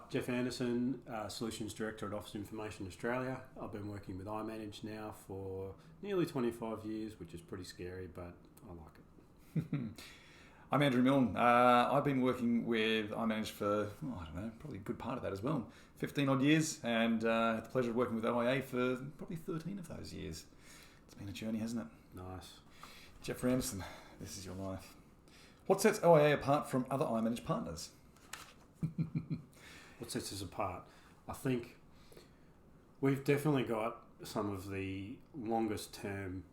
Jeff Andersen, Solutions Director at Office Information Australia. I've been working with iManage now for nearly 25 years, which is pretty scary, but I like it. I'm Andrew Miln. I've been working with iManage for, probably a good part of that as well. 15 odd years, and had the pleasure of working with OIA for probably 13 of those years. It's been a journey, hasn't it? Nice. Jeff Andersen, this is your life. What sets OIA apart from other iManage partners? What sets us apart? I think we've definitely got some of the longest term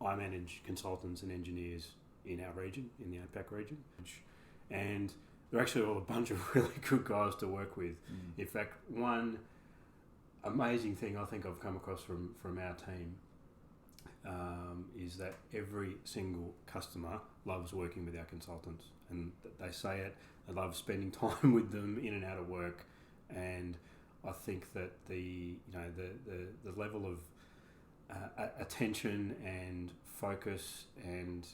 iManage consultants and engineers in our region, in the APAC region. And they're actually all a bunch of really good guys to work with. In fact, one amazing thing I think I've come across from our team is that every single customer loves working with our consultants, and they say it. They love spending time with them in and out of work, and I think that the level of attention and focus and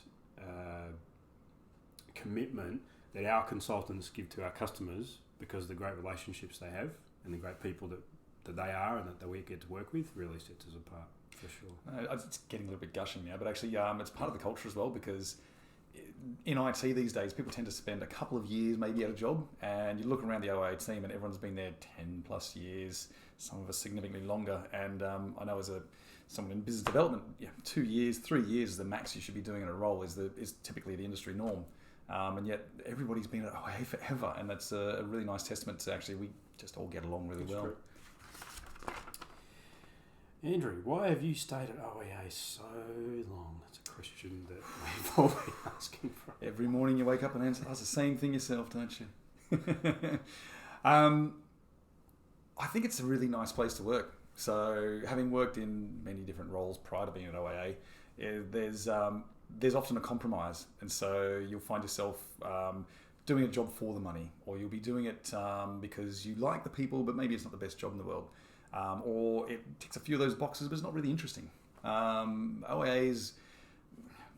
commitment that our consultants give to our customers, because of the great relationships they have and the great people that they are and that we get to work with, really sets us apart, for sure. It's getting a little bit gushing now, but actually it's part of the culture as well, because in IT these days, people tend to spend a couple of years maybe at a job, and you look around the OIA team and everyone's been there 10 plus years, some of us significantly longer. And I know as someone in business development, 2 years, 3 years is the max you should be doing in a role, is typically the industry norm. And yet everybody's been at OIA forever, and that's a really nice testament to actually we just all get along really well. True. Andrew, why have you stayed at OIA so long? That's a question that we've all been asking for. Every morning you wake up and ask the same thing yourself, don't you? I think it's a really nice place to work. So having worked in many different roles prior to being at OIA, there's often a compromise. And so you'll find yourself doing a job for the money, or you'll be doing it because you like the people, but maybe it's not the best job in the world. Or it ticks a few of those boxes, but it's not really interesting. OIA is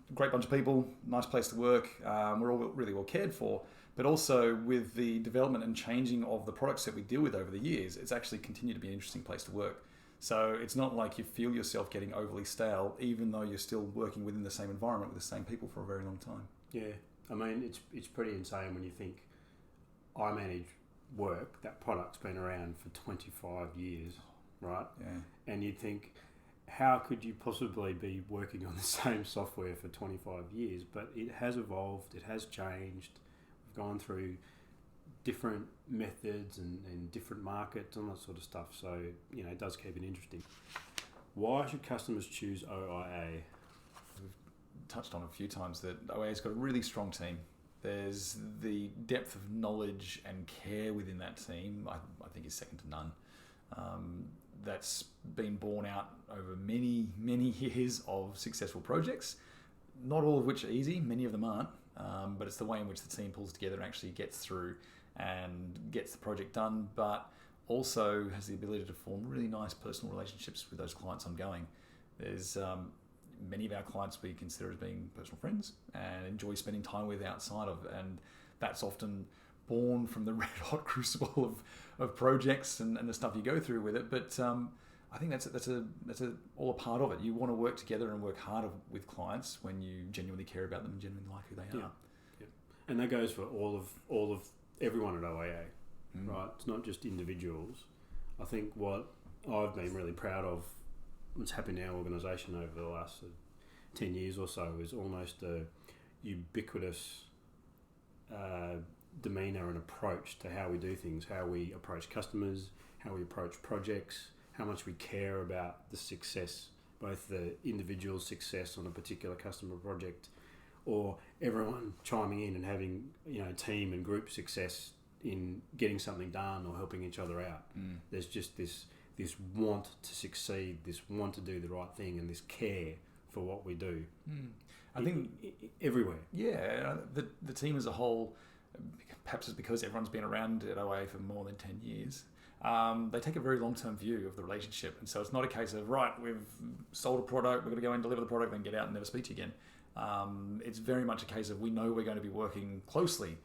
a great bunch of people, nice place to work. We're all really well cared for, but also with the development and changing of the products that we deal with over the years, it's actually continued to be an interesting place to work. So it's not like you feel yourself getting overly stale, even though you're still working within the same environment with the same people for a very long time. Yeah, I mean, it's pretty insane when you think iManage work, that product's been around for 25 years, right? Yeah. And you'd think, how could you possibly be working on the same software for 25 years? But it has evolved, it has changed. We've gone through different methods and different markets and that sort of stuff. So, it does keep it interesting. Why should customers choose OIA? We've touched on a few times that OIA's got a really strong team. There's the depth of knowledge and care within that team, I think is second to none. That's been borne out over many, many years of successful projects, not all of which are easy, many of them aren't, but it's the way in which the team pulls together and actually gets through and gets the project done, but also has the ability to form really nice personal relationships with those clients ongoing. There's many of our clients we consider as being personal friends and enjoy spending time with outside of, and that's often born from the red hot crucible of projects and the stuff you go through with it. But I think that's all a part of it. You want to work together and work harder with clients when you genuinely care about them and genuinely like who they are. Yeah. And that goes for all of everyone at OIA, right? It's not just individuals. I think what I've been really proud of what's happened in our organisation over the last 10 years or so is almost a ubiquitous demeanour and approach to how we do things, how we approach customers, how we approach projects, how much we care about the success, both the individual success on a particular customer project, or everyone chiming in and having team and group success in getting something done or helping each other out. There's just this want to succeed, this want to do the right thing, and this care for what we do. I think everywhere. Yeah, the team as a whole, perhaps it's because everyone's been around at OIA for more than 10 years. they take a very long-term view of the relationship. And so it's not a case of, right, we've sold a product, we're going to go and deliver the product, then get out and never speak to you again. It's very much a case of we know we're going to be working closely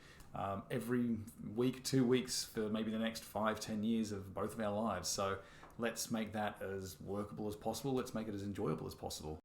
every week, 2 weeks for maybe the next 5-10 years of both of our lives. So let's make that as workable as possible. Let's make it as enjoyable as possible.